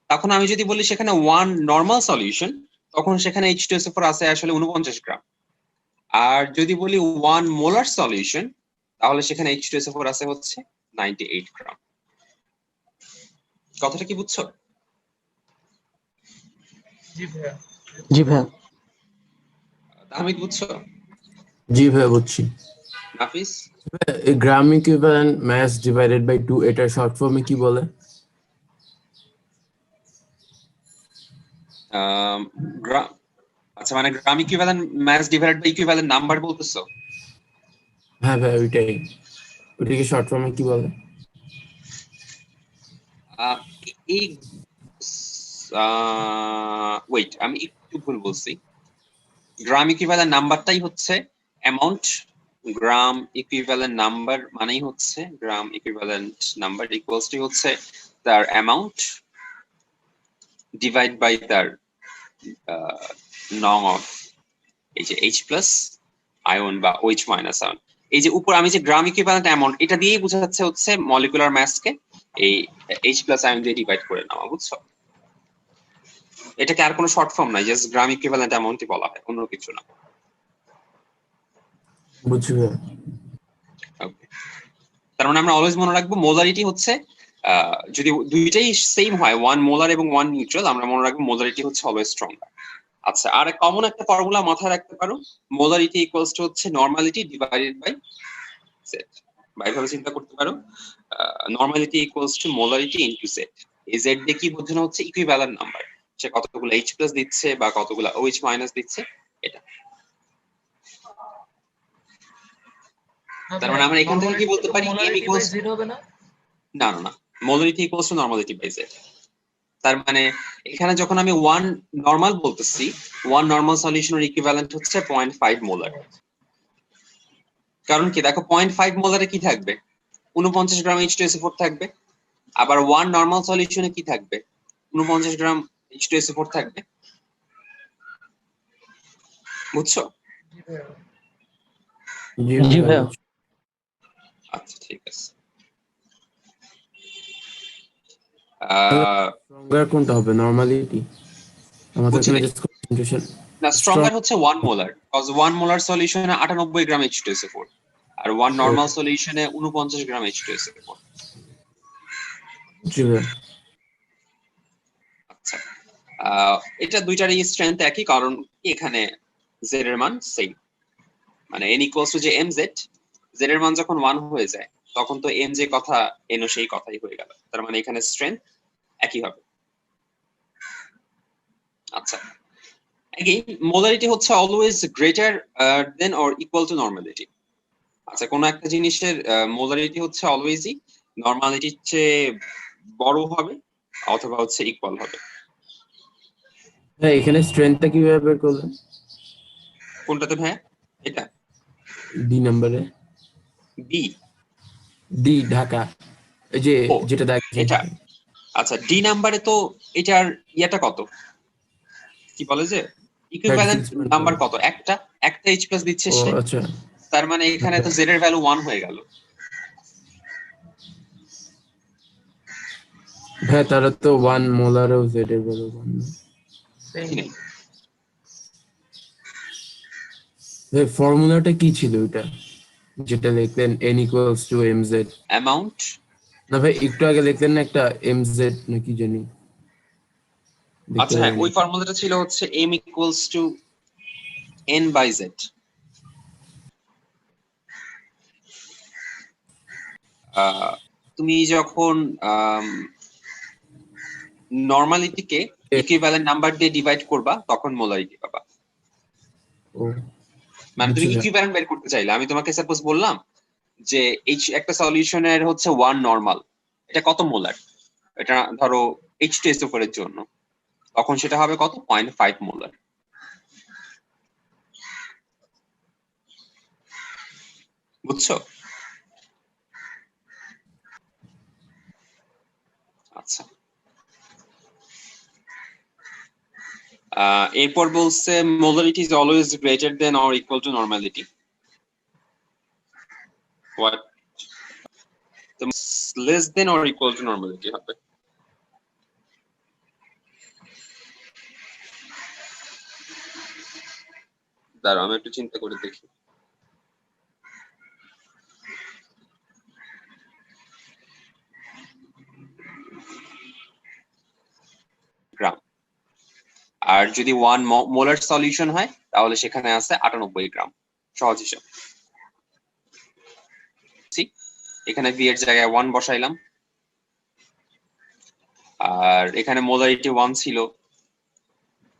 তখন আমি যদি বলি সেখানে 1 নরমাল সলিউশন, তখন সেখানে H2SO4 আছে আসলে 49 গ্রাম। আর যদি বলি 1 মোলার সলিউশন, তাহলে সেখানে H2SO4 আছে হচ্ছে 98 গ্রাম। কথাটা কি বুঝছো? জি ভাইয়া। জি ভাইয়া। তাহমিদ বুঝছো? জি ভাইয়া বুঝছি। Nafis? Gram equivalent mass divided by 2 এটা শর্ট ফর্মে কি বলে? গ্রাম, আচ্ছা মানে gram equivalent mass divided by equivalent number বলতেছো? হ্যাঁ ভাই ওইটাকে শর্ট ফর্মে কি বলে? এই ওয়েট, আমি একটু ভুল বলছি। গ্রাম ইকুইভ্যালেন্ট নাম্বারটাই হচ্ছে অ্যামাউন্ট, গ্রাম ইকুইভ্যালেন্ট নাম্বার মানেই হচ্ছে গ্রাম ইকুইভ্যালেন্ট নাম্বার ইকুয়ালস টু হচ্ছে তার অ্যামাউন্ট ডিভাইড বাই তার নং অফ এই যে H প্লাস আয়ন বা OH মাইনাস আয়ন। এই যে উপর আমি যে গ্রাম ইকুইভ্যালেন্ট অ্যামাউন্ট এটা দিয়েই বোঝাচ্ছে হচ্ছে মলিকুলার মাসকে এই H প্লাস আয়ন দিয়ে ডিভাইড করে নেওয়া, বুঝছো? এটাকে আর কোনো শর্ট ফর্ম নাই, জাস্ট গ্রাম ইকুইভ্যালেন্ট অ্যামাউন্টই বলা হয়, অন্য কিছু না। বুঝছি ভাইয়া। ওকে, তার মানে আমরা অলওয়েজ মনে রাখবো মোলারিটি হচ্ছে যদি দুইটাই সেম হয় 1 মোলার এবং 1 নিউট্রাল, আমরা মনে রাখবো মোলারিটি হচ্ছে অলওয়েজ স্ট্রঙ্গার। আচ্ছা, আর কমন একটা ফর্মুলা মাথায় রাখতে পারো, মোলারিটি ইকুয়ালস টু হচ্ছে নরমালিটি ডিভাইডেড বাই জেড। বা এইভাবে চিন্তা করতে পারো, normality equals two molarity into Z. এই জেড দিয়ে কি বোঝানো হচ্ছে? ইকুইভ্যালেন্ট নাম্বার, সে কতগুলো H প্লাস দিচ্ছে বা কতগুলো OH মাইনাস দিচ্ছে এটা। তার মানে আমরা এখান থেকে কি বলতে পারি? M molarity by equals Z হবে না? না না না, molarity equals to normality by Z. তার মানে এখানে যখন আমি 1 নরমাল বলতেছি, 1 নরমাল সলিউশনের ইকুইভ্যালেন্ট হচ্ছে 0.5 মোলার। কারণ কি দেখো, 0.5 মোলারে কি থাকবে? 49 গ্রাম H2SO4 থাকবে। আবার 1 নরমাল সলিউশনে কি থাকবে? 49 গ্রাম H2SO4 থাকবে। বুঝছো? জি ভাইয়া। জি ভাইয়া। বুঝছি। আচ্ছা ঠিক আছে। স্ট্রঙ্গার কোনটা হবে? নরমালিটি? আমাদের বুঝছি এখানে নাই। জাস্ট কনসেন্ট্রেশন না, স্ট্রং। স্ট্রঙ্গার হচ্ছে 1 মোলার, কজ 1 মোলার সলিউশনে 98 গ্রাম H2SO4 আর 1 নরমাল সলিউশনে 49 গ্রাম H2SO4। জি ভাইয়া। আচ্ছা, এটা দুইটারই স্ট্রেংথ একই, কারণ এখানে z এর মান সেম, মানে n ইকুয়ালস টু যে mz, z এর মান যখন 1 হয়ে যায় তখন তো m যে কথা n ও সেই কথাই হয়ে গেল, তার মানে এখানে স্ট্রেংথ একই হবে। আচ্ছা, এগেইন মোলারিটি হচ্ছে always greater than or equal to normality. আচ্ছা, কোন একটা জিনিসের মোলারিটি হচ্ছে অলওয়েজই নরমালিটির চেয়ে বড় হবে অথবা হচ্ছে ইকুয়াল হবে। হ্যাঁ, এখানে স্ট্রেংথটা কিভাবে বের করলেন? কোনটাতে ভাই? এটা ডি নাম্বারে। বি? ডি ঢাকা, এই যে ও যেটা দেখছেন। এটা, আচ্ছা ডি নাম্বারে তো এটার ইয়াটা কত, কি বলে যে ইকুইভ্যালেন্ট 36.4 নাম্বার কত? একটা একটা H প্লাস দিচ্ছে ও সে, আচ্ছা। তার মানে এখানে তো z এর ভ্যালু 1 হয়ে গেল। হ্যাঁ, তারা তো 1 মোলারও জেড এর ভ্যালু 1 না। সেম। কি নেই? ভাই ফর্মুলাটা কি ছিল ওটা যেটা লিখলেন n equals to mz? Amount, না ভাই, একটু আগে লিখলেন না একটা mz নাকি জানি, দেখতে আচ্ছা হ্যাঁ, পারিনি। ওই ফর্মুলাটা ছিল হচ্ছে m equals to n by z। তুমি যখন নরমালিটিকে ইকুইভ্যালেন্ট নাম্বার দিয়ে ডিভাইড করবা তখন মোলারিটি পাবা। ও মানে তুমি বুঝছি ভাই। ইকুইভ্যালেন্ট বের করতে চাইলে, আমি তোমাকে সাপোজ বললাম যে এই একটা সলিউশনের হচ্ছে 1 নরমাল, এটা কত মোলার, এটা ধরো H2SO4 এর জন্য, তখন সেটা হবে কত? 0.5 মোলার। বুঝছো? আচ্ছা, এরপর বলছে molarity is always greater than or equal to normality. What? Less than or equal to normality হবে। দাঁড়াও আমি একটু চিন্তা করে দেখি। গ্রাম। আর যদি 1 মোলার সলিউশন হয় তাহলে সেখানে আছে 98 গ্রাম। সহজ হিসাব। ঠিক, এখানে ভি এর জায়গায় 1 বসাইলাম, আর এখানে মোলারিটি 1 ছিল,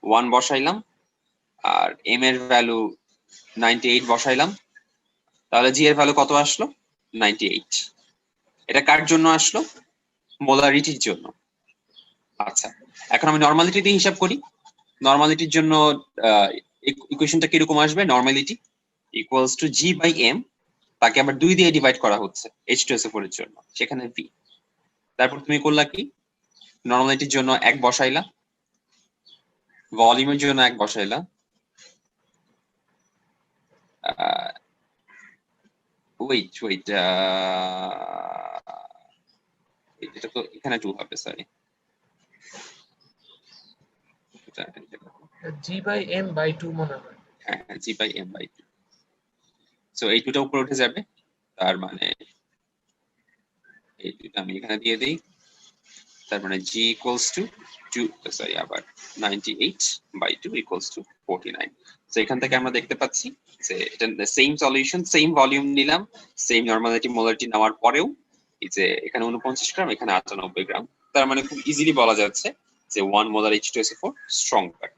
1 বসাইলাম, আর এম এর ভ্যালু 98 বসাইলাম, তাহলে জি এর ভ্যালু কত আসলো? 98। এটা কার জন্য আসলো? মোলারিটির জন্য। আচ্ছা, এখন আমি নরমালিটি দিয়ে হিসাব করি। নরমালিটির জন্য ইকুয়েশনটা কিরকম আসবে? Normality equals to Z by M, তাকে আবার 2 দিয়ে ডিভাইড করা হচ্ছে H2SO4 এর জন্য, সেখানে ভি। তারপর তুমি করলা কি? নরমালিটির জন্য 1 বসাইলা, ভলিউমের জন্য 1 বসাইলা, ওয়েট এটা তো এখানে 2 হবে, সরি। G/M/2 মনে হয়। হ্যাঁ, জি বাই এম বাই 2। সো এই 2টা উপরে উঠে যাবে, তার মানে এই 2টা আমি এখানে দিয়ে দেই। তার মানে জি ইকুয়ালস টু 2, সরি আবার 98/2 ইকুয়ালস টু 49। সো এখান থেকে আমরা দেখতে পাচ্ছি যে এটা সেম সলিউশন, সেম ভলিউম নিলাম, সেম নরমালিটি মোলারিটি নেওয়ার পরেও এই যে এখানে 49 গ্রাম, এখানে 98 গ্রাম। তার মানে খুব ইজিলি বলা যাচ্ছে যে 1 মোলার H2SO4 স্ট্রংগার।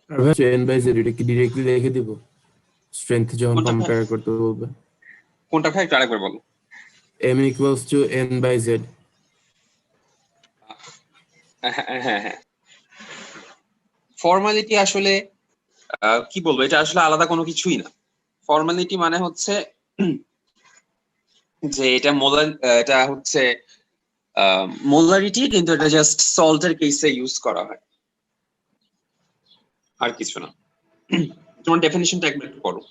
আর ভাই এন বাই জেড এটা কি ডিরেক্টলি লিখে দিব স্ট্রেংথ যখন কোনটা ভাই? কম্পেয়ার করতে বলবে? কোনটা ভাই একটু আরেকবার বলো। m equals to n by z। হ্যাঁ, ফর্মালিটি আসলে কি বলবো, এটা আসলে আলাদা কোনো কিছুই না। ফর্মালিটি মানে হচ্ছে যে এটা মোলার, এটা হচ্ছে মোলারিটি, কিন্তু এটা জাস্ট সল্টের কেসে ইউজ করা হয়, আর কিছু না। তোমার ডেফিনিশনটা একবার একটু পড়ো।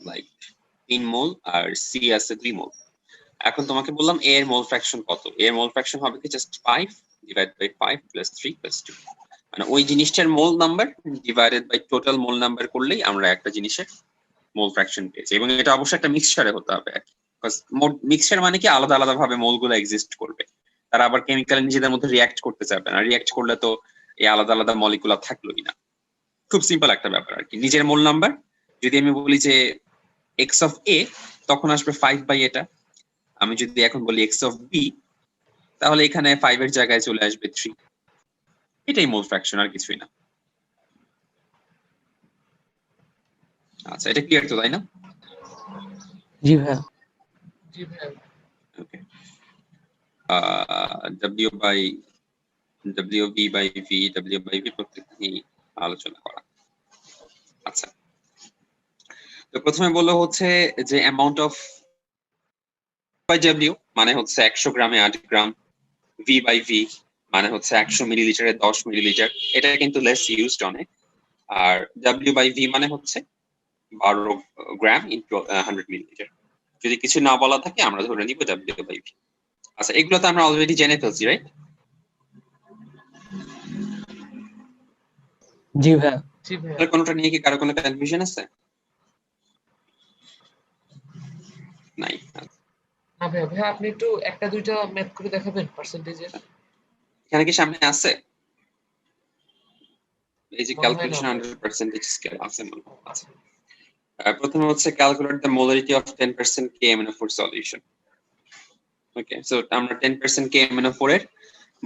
লাইক 3 মোল আর সি আছে 2 মোল। এখন তোমাকে বললাম এ এর মোল ফ্র্যাকশন কত? এ এর মোল ফ্র্যাকশন হবে কি just 5 divide by 5 plus 3 plus 2, মানে ওই জিনিসটার mole number divided by total mole number করলেই আমরা একটা জিনিসের মোল ফ্র্যাকশন পেয়েছি। এবং এটা অবশ্যই একটা মিক্সচারে হতে হবে, মিক্সচার মানে কি আলাদা আলাদা ভাবে মোলগুলো এক্সিস্ট করবে, তারা আবার কেমিক্যাল নিজেদের মধ্যে রিঅ্যাক্ট করতে চাবে না, রিঅ্যাক্ট করলে তো এই আলাদা আলাদা মলিকুল থাকলোই না। খুব সিম্পল একটা ব্যাপার আর কি। নিজের মোল নাম্বার যদি আমি বলি যে এক্স অফ এ, তখন আসবে 5 বাই এটা। আমি যদি এখন বলি এক্স অফ বি, তাহলে এখানে 5 এর জায়গায় চলে আসবে 3। এটাই মোল ফ্র্যাকশন, আর কিছুই না। আচ্ছা, এটা ক্লিয়ার তো, তাই না? জি ভাইয়া। জি ভাইয়া। Okay, W by W B by V, W by V প্রত্যেকটি আলোচনা করা। আচ্ছা, তো প্রথমে বললো হচ্ছে যে অ্যামাউন্ট অফ বাই ডব্লিউ মানে হচ্ছে 100 গ্রামে 8 গ্রাম, ভি বাই ভি মানে হচ্ছে 100 মিলিলিটারে 10 মিলিলিটার। এটা কিন্তু লেস ইউজড অনেক। আর ডব্লিউ বাই ভি মানে হচ্ছে 12 গ্রাম ইনটু 100 মিলিলিটার। যদি কিছু না বলা থাকে আমরা ধরে নিব ডব্লিউ বাই ভি। আচ্ছা, এগুলো তো আমরা অলরেডি জেনে ফেলছি, রাইট? জি ভাইয়া। জি ভাইয়া। তাহলে কোনটা নিয়ে কি কারো কোনো কনফিউশন আছে? নাই। না ভাইয়া, ভাইয়া আপনি একটু একটা দুইটা ম্যাথ করে দেখাবেন পার্সেন্টেজের? এখানে কি সামনে আছে এই যে মনে হয় না ক্যালকুলেশন ভাই। 100% স্কেল আছে মনে হয়? আচ্ছা, প্রথমে হচ্ছে calculate the molarity of 10% KMnO4 solution. Okay, so আমরা 10% KMnO4 এর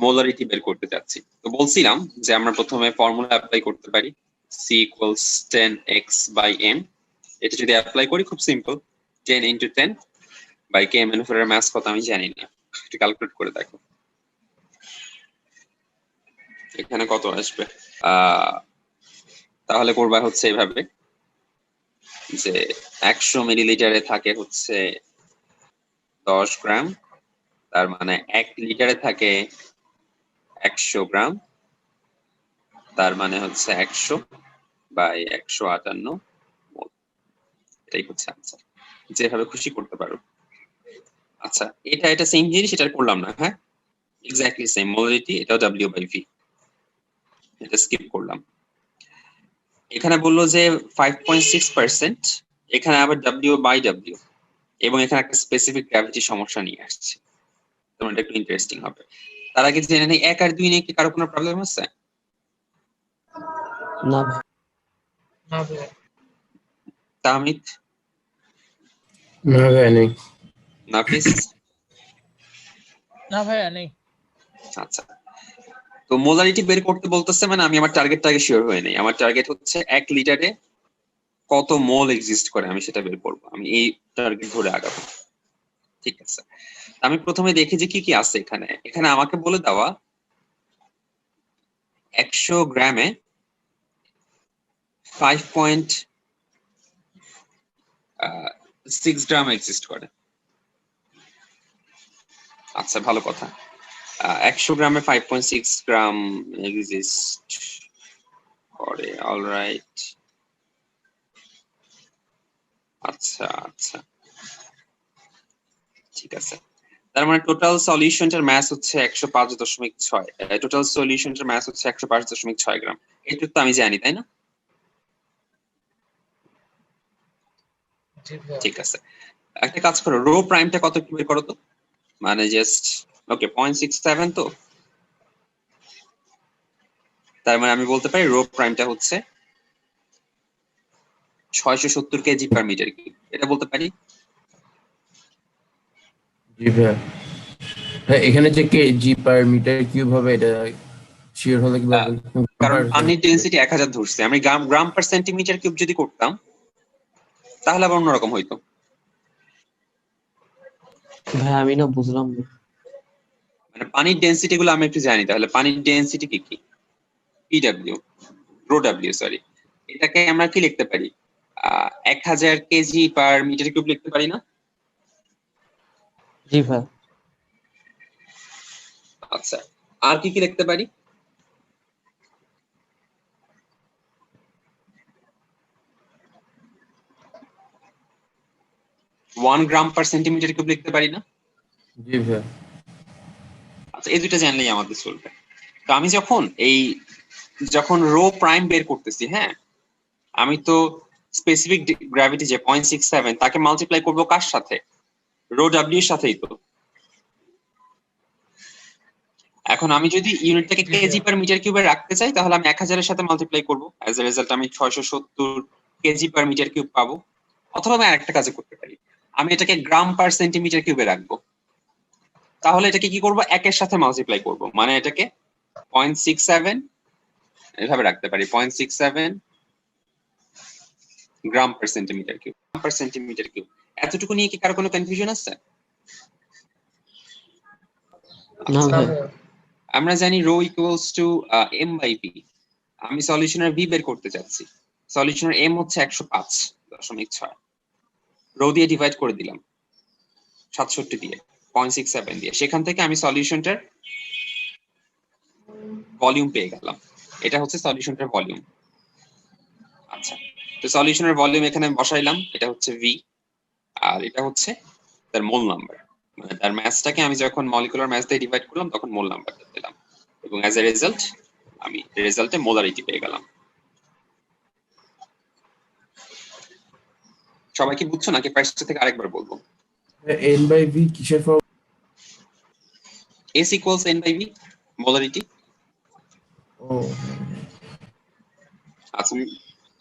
মোলারিটি বের করতে যাচ্ছি। তো বলছিলাম যে আমরা প্রথমে ফর্মুলা অ্যাপ্লাই করতে পারি, C equals 10x by m। এটা যদি অ্যাপ্লাই করি খুব সিম্পল, 10 into 10 by KMnO4 এর মাস কত আমি জানি না, একটু ক্যালকুলেট করে দেখো এখানে কত আসবে। তাহলে করবা হচ্ছে এইভাবে যে 100 মিলিলিটারে থাকে হচ্ছে 10 গ্রাম, তার মানে 1 লিটারে থাকে 100 গ্রাম, তার মানে হচ্ছে 100 বাই 158 মোল। এটাই হচ্ছে আনসার, যেভাবে খুশি করতে পারো। আচ্ছা, এটা সেম জিনিস, এটা করলাম না। হ্যাঁ, এক্স্যাক্টলি সেম মোলারিটি, এটাও ডব্লিউ বাই ভি, এটা স্কিপ করলাম। এখানে বললো যে 5.6%, এখানে আবার ডব্লিউ বাই ডব্লিউ, এবং এখানে একটা স্পেসিফিক গ্র্যাভিটি সমস্যা নিয়ে আসছে, তোমার এটা একটু ইন্টারেস্টিং হবে। তার আগে জেনে নেই 1 আর 2 নিয়ে কি কারো কোনো প্রবলেম আছে? না ভাই। না ভাইয়া। তাহমিদ, না ভাইয়া নেই। নাফিস? না ভাইয়া নেই। আচ্ছা, তো মোলারিটি বের করতে বলতেছে, মানে আমি আমার টার্গেটটা আগে শিওর হয়ে নেই। আমার টার্গেট হচ্ছে 1 লিটারে কত মোল এক্সিস্ট করে আমি সেটা বের করবো, আমি এই টার্গেট ধরে আগাবো। ঠিক আছে, আমি প্রথমে দেখি যে কি কি আছে এখানে। এখানে আমাকে বলে দেওয়া 100 গ্রামে 5.6 গ্রাম এক্সিস্ট করে। আচ্ছা, ভালো কথা। 100 গ্রামে 5.6 গ্রাম এক্সিস্ট করে, অলরাইট। আচ্ছা আচ্ছা, ঠিক আছে। তার মানে টোটাল সলিউশনটার মাস হচ্ছে 105.6, টোটাল সলিউশনটার মাস হচ্ছে 105.6 গ্রাম। এটা তো আমি জানি, তাই না? জি ভাইয়া। ঠিক আছে, একটা কাজ করো, রো প্রাইমটা কত একটু বের করো তো, মানে জাস্ট ওকে 0.67, তো তার মানে আমি বলতে পারি রো প্রাইমটা হচ্ছে 670 কেজি পার মিটার কিউব, এটা বলতে পারি। জি ভাইয়া। হ্যাঁ, এখানে যে কেজি পার মিটার কিউব হবে এটা শিওর হলে কি বলবেন? কারণ পানির ডেনসিটি 1000 ধরছে, আমি গ্রাম গ্রাম পার সেন্টিমিটার কিউব যদি করতাম তাহলে আবার অন্যরকম হইতো। ভাই আমি না বুঝলাম না। মানে পানির ডেনসিটি গুলো আমি একটু জানি, তাহলে পানির ডেনসিটি কি কি? P W, rho W, sorry. এটাকে আমরা কি লিখতে পারি? 1000 কেজি পার মিটার কিউব লিখতে পারি না? জি ভাই। আচ্ছা, আর কি কি লিখতে পারি? One gram per centimetre cube লিখতে পারি না? জি ভাইয়া। আচ্ছা, এই দুইটা জানলেই আমাদের চলবে। তো আমি যখন রো প্রাইম বের করতেছি, হ্যাঁ, আমি তো স্পেসিফিক গ্র্যাভিটি যে 0.67 তাকে মাল্টিপ্লাই করবো কার সাথে? রো ডব্লিউ এর সাথেই তো। এখন আমি যদি ইউনিটটাকে কেজি পার মিটার কিউবে রাখতে চাই তাহলে আমি 1000 এর সাথে মাল্টিপ্লাই করবো, অ্যাজ এ রেজাল্ট আমি 670 কেজি পার মিটার কিউব পাবো। অথবা আমি আরেকটা কাজ করতে পারি, আমি এটাকে গ্রাম পার সেন্টিমিটার কিউবে রাখবো, তাহলে এটাকে কি করবো, 1 এর সাথে মাল্টিপ্লাই করবো, মানে এটাকে 0.67 এভাবে রাখতে পারি, 0.67 gram per centimetre cube, per centimetre cube. এতটুকু নিয়ে কি কারো কোনো কনফিউশন আছে? না না ভাই। ভাইয়া। আমরা জানি rho equals to M by V. আমি সলিউশনের ভি বের করতে চাচ্ছি, সলিউশনের এম হচ্ছে 105.6, রো দিয়ে ডিভাইড করে দিলাম 67 দিয়ে, 0.67 দিয়ে, সেখান থেকে আমি সলিউশনটার ভলিউম পেয়ে গেলাম। এটা হচ্ছে সলিউশনটার ভলিউম। আচ্ছা, তো সলিউশনের ভলিউম এখানে বসাইলাম, এটা হচ্ছে ভি, আর এটা হচ্ছে তার মোল নাম্বার, মানে তার ম্যাসটাকে আমি যখন মলিকুলার ম্যাস দিয়ে ডিভাইড করলাম তখন মোল নাম্বারটা পেলাম, এবং অ্যাজ এ রেজাল্ট আমি রেজাল্টে মোলারিটি পেয়ে গেলাম। সবাই কি বুঝছো নাকি ফার্স্ট থেকে আরেকবার বলবো? এন বাই ভি কিসের form? S equals N by V, molarity. ও আচ্ছা,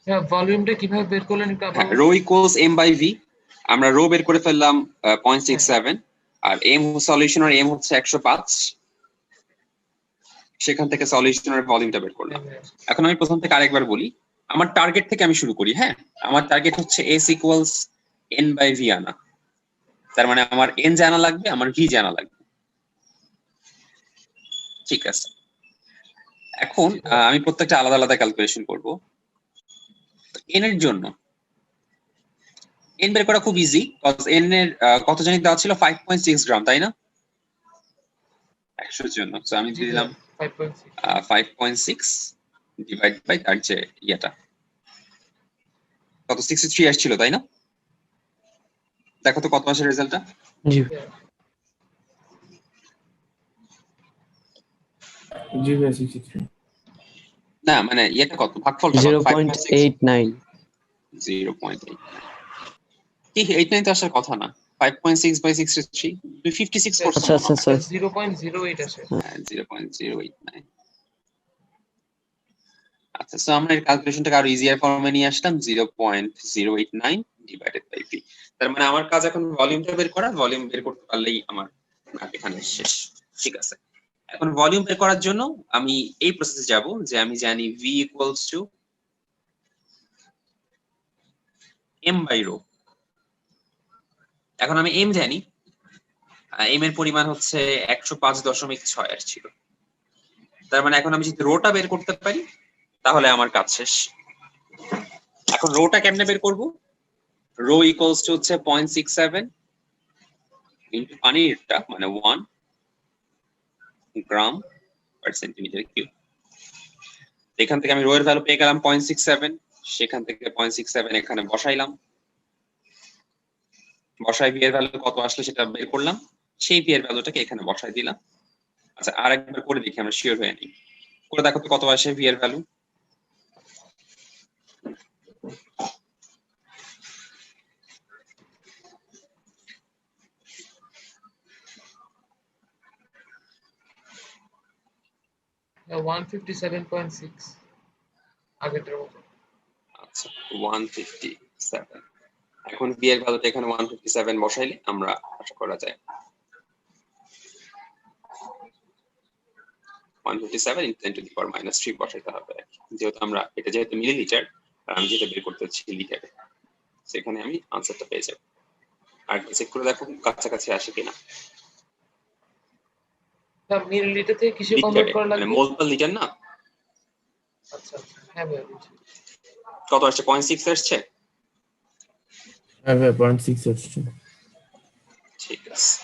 হ্যাঁ, ভলিউমটা কিভাবে বের করলেন একটু আবার হ্যাঁ, rho equals M by V, আমরা রো বের করে ফেললাম 0.67, আর এম সলিউশনের এম হচ্ছে 105, সেখান থেকে সলিউশনের ভলিউমটা বের করলাম। এখন আমি প্রথম থেকে আরেকবার বলি, আমার টার্গেট থেকে আমি শুরু করি। হ্যাঁ, আমার টার্গেট হচ্ছে S equals N by V আনা, তার মানে আমার N জানা লাগবে, আমার V জানা লাগবে। ঠিক আছে, এখন আমি প্রত্যেকটা আলাদা আলাদা ক্যালকুলেশন করব। N এর জন্য N বের করা খুব ইজি, কজ N এর কত জানি দেওয়া ছিল 5.6 গ্রাম, তাই না? 100 এর জন্য, সো আমি দিয়ে দিলাম 5.6 ডিভাইড বাই তার যে ইয়েটা কত 63 আসছিল, তাই না? দেখো তো কত আসে রেজাল্টটা। জি। জি ভাইয়া 63 না মানে এটা কত ভাগফলটা কত 5.6 0.89 0.8 কি 89 তো আসার কথা না 5.6 বাই 63 256 করছে আচ্ছা আচ্ছা আচ্ছা 0.08 আসে। 0.089 আচ্ছা সো আমরা এই ক্যালকুলেশনটাকে আরো ইজিয়ার ফর্মে নিয়ে আসলাম 0.089 ডিভাইডেড বাই ভি। তার মানে আমার কাজ এখন ভলিউমটা বের করা, ভলিউম বের করতে পারলেই আমার ম্যাথ এখানে শেষ। ঠিক আছে, এখন ভলিউম বের করার জন্য আমি এই প্রসেসে যাব যে আমি জানি v equals to m by rho. এখন আমি m জানি, m এর পরিমাণ হচ্ছে 105.6 এর ছিল। তার মানে এখন আমি যদি রোটা বের করতে পারি তাহলে আমার কাজ শেষ। এখন রোটা কেমনে বের করব? রো ইকুয়ালস টু হচ্ছে 0.67 ইনটু পানিরটা মানে 1 গ্রাম পার সেন্টিমিটার কিউব। এখান থেকে আমি রো এর ভ্যালু পেয়ে গেলাম 0.67, সেখান থেকে 0.67 এখানে বসাইলাম, বসাই ভি এর ভ্যালু কত আসলে সেটা বের করলাম, সেই ভি এর ভ্যালুটাকে এখানে বসাই দিলাম। আচ্ছা আরেকবার করে দেখি আমরা শিওর হয়ে নিই, করে দেখো তো কত আসে ভি এর ভ্যালু। না, 157.6 আগেরটার মতো। আচ্ছা 157, এখন ভি এর ভ্যালুটা এখানে 157 বসাইলে আমরা আশা করা যায় 157 into 10 to the power minus 3 বসাইতে হবে, যেহেতু আমরা এটা যেহেতু মিলিলিটার আর আমি যেটা বের করতে চাচ্ছি লিটারে, সেখানে আমি আনসারটা পেয়ে যাব। আর চেক করে দেখো কাছাকাছি আসে কিনা। না, মিলিলিটার থেকে কিসে কনভার্ট লিটারে করা মানে লাগবে? মোল পার লিটার না। আচ্ছা আচ্ছা, হ্যাঁ ভাই বুঝছি। কত আসছে? 0.6 আসছে। হ্যাঁ ভাইয়া 0.6 আসছে। ঠিক আছে,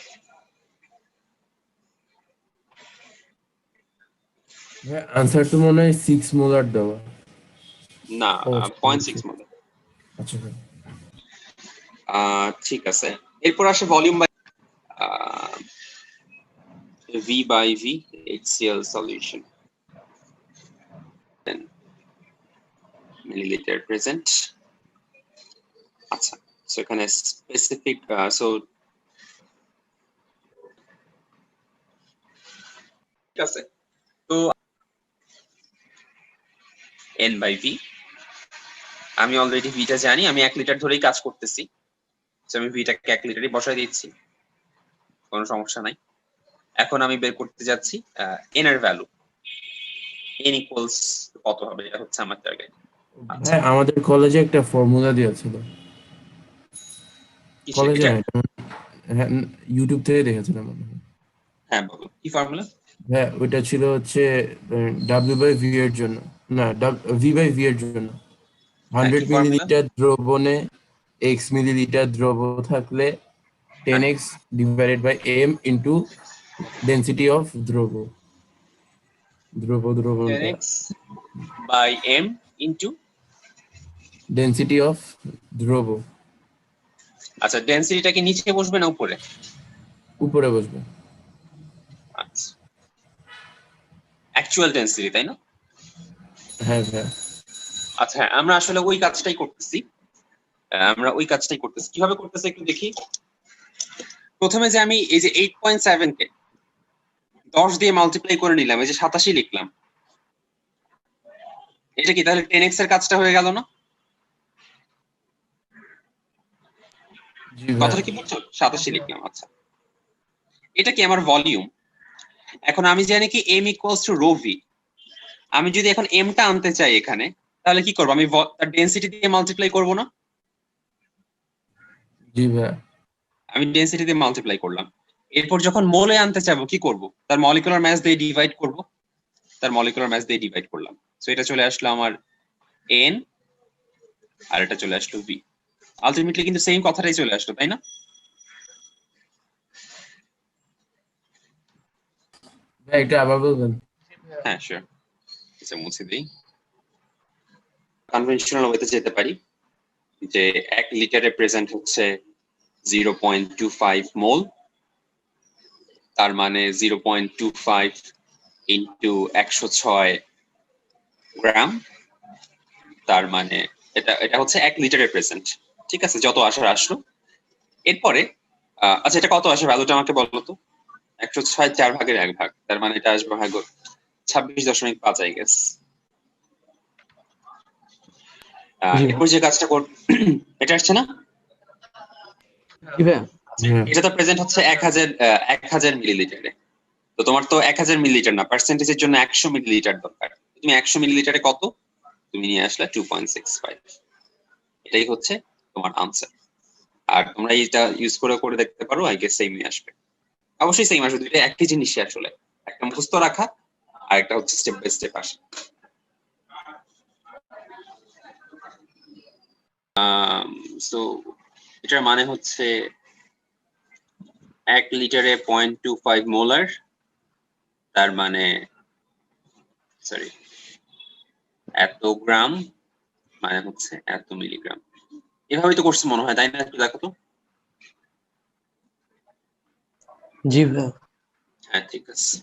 ভাইয়া আনসার তো মনে হয় 6 মোলার দেওয়া। না ও আচ্ছা, 0.6 মনে। আচ্ছা ভাই ঠিক আছে, এরপর আসে volume by V by V HCl solution, then milliliter present. আচ্ছা সো এখানে স্পেসিফিক সো ঠিক আছে, তো N by V আমি অলরেডি ভিটা জানি, আমি 1 লিটার ধরেই কাজ করতেছি, সো আমি ভিটাকে 1 লিটারই বসাই দিচ্ছি, কোনো সমস্যা নাই। এখন আমি বের করতে যাচ্ছি N এর ভ্যালু, N ইকুয়ালস কত হবে, এটা হচ্ছে আমার টার্গেট। আচ্ছা হ্যাঁ আমাদের কলেজে একটা ফর্মুলা দেওয়া ছিল। কিসের কলেজে এটা? না, হ্যাঁ ইউটিউব থেকে দেখেছিলাম মনে হয়। হ্যাঁ বলো কি ফর্মুলা। হ্যাঁ ওইটা ছিল হচ্ছে ডাব্লিউ বাই ভি এর জন্য, না ভি বাই ভি এর জন্য হ্যাঁ কি 100 ফর্মুলা? মিলিলিটার দ্রবণে x মিলিলিটার দ্রব থাকলে 10x divided by m into density of দ্রবণটা 10x by m into density of দ্রব আচ্ছা ডেনসিটিটা কি নিচে বসবে না উপরে? উপরে বসবে। আচ্ছা অ্যাকচুয়াল ডেনসিটি তাই না? হ্যাঁ হ্যাঁ আচ্ছা হ্যাঁ আমরা আসলে ওই কাজটাই করতেছি, কিভাবে করতেছি একটু দেখি। প্রথমে যে আমি এই যে 8.7 কে 10 দিয়ে মাল্টিপ্লাই করে নিলাম, এই যে 87 লিখলাম, এটা কি তাহলে 10x এর কাজটা হয়ে গেল না? জি কথাটা ভাইয়া কি বুঝছো? 87 লিখলাম। আচ্ছা এটা কি আমার ভলিউম। এখন আমি জানি কি m equals to rho V, আমি যদি এখন m টা আনতে চাই এখানে তাহলে কি করব, আমি তার ডেনসিটি দিয়ে মাল্টিপ্লাই করব না? জি ভাইয়া আমি ডেনসিটি দিয়ে মাল্টিপ্লাই করলাম, এরপর যখন মোলে আনতে চাইবো কি করব, তার মলিকুলার মাস দিয়ে ডিভাইড করব, করলাম, সো এটা চলে আসলো আমার n আর এটা চলে আসলো v, আলটিমেটলি কিন্তু সেম কথাটাই চলে আসলো তাই না? ভাই এটা আবার বলবেন। হ্যাঁ শিওর, এটা মুছে দেই। কনভেনশনাল ওয়েতে যেতে পারি যে 1 লিটারে প্রেজেন্ট হচ্ছে 0.25 মোল, তার মানে 0.25 ইন্টু 106 গ্রাম, তার মানে এটা হচ্ছে 1 লিটারের প্রেজেন্ট। ঠিক আছে, যত আসার আসলো। এরপরে আচ্ছা এটা কত আসে ভ্যালুটা আমাকে বলো তো। 106 4 ভাগের 1 ভাগ, তার মানে এটা আসবে ভাগ 26.5 আই গেস। জি। এরপর যে কাজটা কর এটা আসছে না, জি ভাইয়া। এটা তো প্রেজেন্ট হচ্ছে 1000 মিলিলিটারে। তো তোমার তো 1000 মিলিলিটার না, পার্সেন্টেজের জন্য 100 মিলিলিটার দরকার। তুমি 100 মিলিলিটারে কত তুমি নিয়ে আসলে 2.65। এটাই হচ্ছে তোমার আনসার। আর তোমরা এটা ইউজ করে দেখতে পারো, আই গেস সেমই আসবে। অবশ্যই সেম আসবে, দুইটা একই জিনিসই আসলে। একটা মুখস্থ রাখা আর একটা হচ্ছে স্টেপ বাই স্টেপ আসে। সো এটার মানে হচ্ছে 1 লিটারে 0.25 মোলার, তার মানে সরি এত গ্রাম মানে হচ্ছে এত মিলিগ্রাম। এভাবেই তো করছে মনে হয়, তাই না? একটু দেখো তো। জি ভাইয়া। হ্যাঁ ঠিক আছে,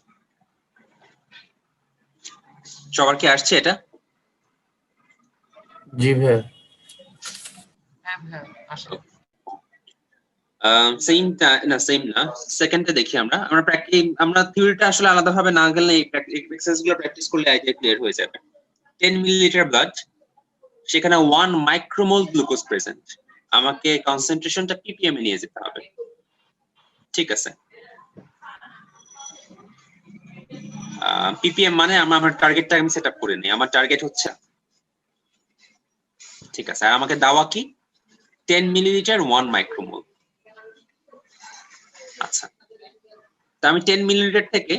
সবার কি আসছে এটা? জি ভাইয়া। হ্যাঁ হ্যাঁ আসলে সেম না, সেম না, সেকেন্ডে দেখি আমরা আমরা থিওরিটা আসলে আলাদাভাবে না গেলে এই এক্সারসাইজ গুলো প্র্যাকটিস করলে আইডিয়া ক্লিয়ার হয়ে যাবে। 10 মিলিলিটার ব্লাড, সেখানে 1 মাইক্রোমোল গ্লুকোজ প্রেজেন্ট। আমাকে কনসেন্ট্রেশনটা ppm এ নিয়ে যেতে হবে। ঠিক আছে, ppm মানে আমার টার্গেটটা আমি সেট আপ করে নিই। আমার টার্গেট হচ্ছে, ঠিক আছে, আর আমাকে দেওয়া কি 10 মিলিলিটার 1 মাইক্রোমোল। আচ্ছা, তা আমি 10 মিলিলিটার থেকে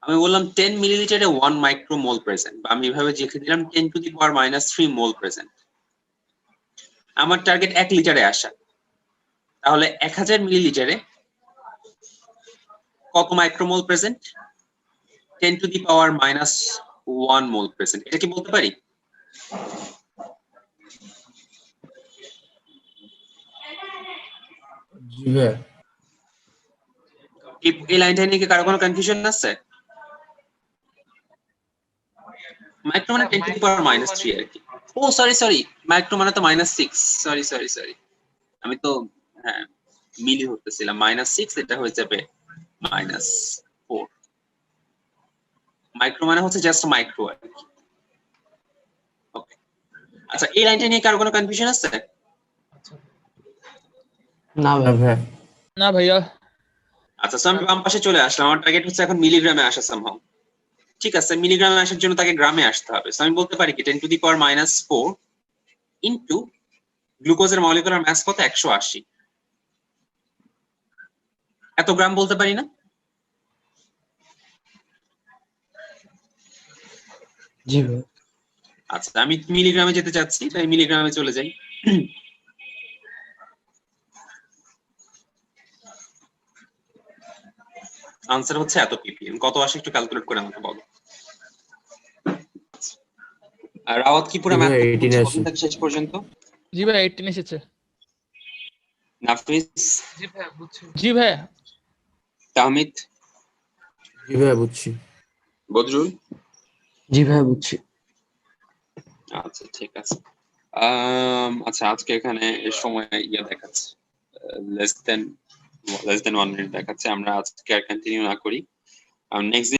আমি বললাম 10 মিলিলিটারে 1 মাইক্রোমোল প্রেজেন্ট, বা আমি এভাবে লিখে দিলাম 10⁻³ মোল প্রেজেন্ট। আমার টার্গেট 1 লিটারে আসা, তাহলে 1000 মিলিলিটারে কত মাইক্রোমোল প্রেজেন্ট? 10⁻⁻1 মোল প্রেজেন্ট। এটা কি বলতে পারি? জি ভাইয়া। এই লাইনটা নিয়ে কি কারো কোনো কনফিউশন আছে? মাইক্রো মানে 10⁻³ আর কি। ও সরি, মাইক্রো মানে তো -6। সরি, আমি তো হ্যাঁ মিলি হতেছিলাম। -6 এটা হয়ে যাবে -4। মাইক্রো মানে হচ্ছে জাস্ট মাইক্রো আর কি। ওকে, আচ্ছা এই লাইনটা নিয়ে কারো কোনো কনফিউশন আছে? আচ্ছা না না ভাইয়া। ভাইয়া। না ভাইয়া। আচ্ছা, আমি বাম পাশে চলে আসলাম। আমার টার্গেট হচ্ছে এখন মিলিগ্রামে আসা সামহাউ। ঠিক আছে, মিলিগ্রামে আসার জন্য তাকে গ্রামে আসতে হবে। আমি বলতে পারি কি 10⁻⁻4 ইনটু গ্লুকোজের মলিকুলার মাস কত? 180। এত গ্রাম বলতে পারি না? জি ভাইয়া। আচ্ছা, আমি মিলিগ্রামে যেতে চাচ্ছি, তাই মিলিগ্রামে চলে যাই। আনসার হচ্ছে এত ppm। কত আসে একটু ক্যালকুলেট করে আমাকে বলো। আর রাওয়াত কি পুরো জি ম্যাথ ভাইয়া, 18 বুঝছো আসে। প্রথম থেকে শেষ পর্যন্ত? জি ভাইয়া 18 এসেছে। নাফিস, জি ভাইয়া বুঝছি। জি ভাইয়া। তাহমিদ, জি ভাইয়া বুঝছি। বদরুল? জি ভাইয়া বুঝছি। আচ্ছা ঠিক আছে। আচ্ছা আজকে এখানে সময় দেখাচ্ছে লেস দেন 1 মিনিট দেখাচ্ছে। আমরা আজকে আর কন্টিনিউ না করি, নেক্সট